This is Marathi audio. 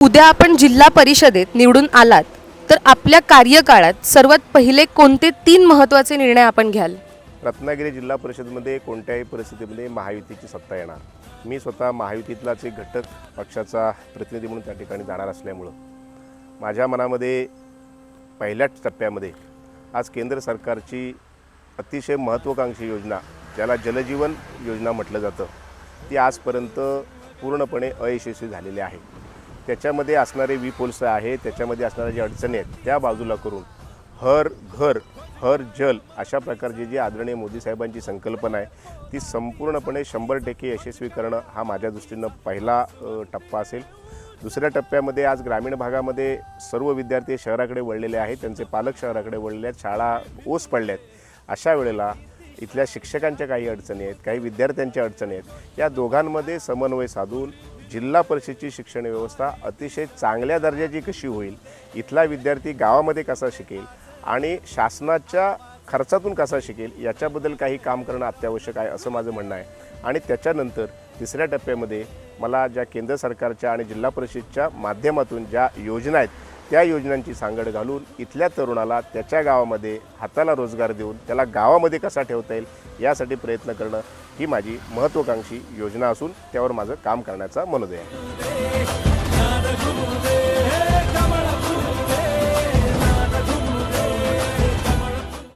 उद्या आपण जिल्हा परिषदेत निवडून आलात तर आपल्या कार्यकाळात सर्वात पहिले कोणते 3 महत्त्वाचे निर्णय आपण घ्याल? रत्नागिरी जिल्हा परिषदेमध्ये कोणत्याही परिस्थितीमध्ये महायुतीची सत्ता येणार. मी स्वतः महायुतीतलाच एक घटक पक्षाचा प्रतिनिधी म्हणून त्या ठिकाणी जाणार असल्यामुळं माझ्या मनामध्ये पहिल्याच टप्प्यामध्ये आज केंद्र सरकारची अतिशय महत्त्वाकांक्षी योजना, ज्याला जलजीवन योजना म्हटलं जातं, ती आजपर्यंत पूर्णपणे अयशस्वी झालेली आहे. त्याच्यामध्ये असणारे विपोल्स आहे, त्याच्यामध्ये असणाऱ्या ज्या अडचणी आहेत त्या बाजूला करून हर घर हर जल अशा प्रकारची जी आदरणीय मोदी साहेबांची संकल्पना आहे ती संपूर्णपणे 100% यशस्वी करणं हा माझ्या दृष्टीनं पहिला टप्पा असेल. दुसऱ्या टप्प्यामध्ये आज ग्रामीण भागामध्ये सर्व विद्यार्थी शहराकडे वळलेले आहेत, त्यांचे पालक शहराकडे वळलेले आहेत, शाळा ओस पडल्या आहेत. अशा वेळेला इथल्या शिक्षकांच्या काही अडचणी आहेत, काही विद्यार्थ्यांच्या अडचणी आहेत, या दोघांमध्ये समन्वय साधून जिल्हा परिषदेची शिक्षण व्यवस्था अतिशय चांगल्या दर्जाची कशी होईल, इथला विद्यार्थी गावामध्ये कसा शिकेल आणि शासनाच्या खर्चातून कसा शिकेल याच्याबद्दल काही काम करणं अत्यावश्यक आहे असं माझं म्हणणं आहे. आणि त्याच्यानंतर तिसऱ्या टप्प्यामध्ये मला ज्या केंद्र सरकारच्या आणि जिल्हा परिषदेच्या माध्यमातून ज्या योजना आहेत त्या योजनांची सांगड घालून इथल्या तरुणाला त्याच्या गावामध्ये हाताला रोजगार देऊन त्याला गावामध्ये कसा ठेवता येईल यासाठी प्रयत्न करणं ही माझी महत्त्वाकांक्षी योजना असून त्यावर माझं काम करण्याचा मनोदय आहे.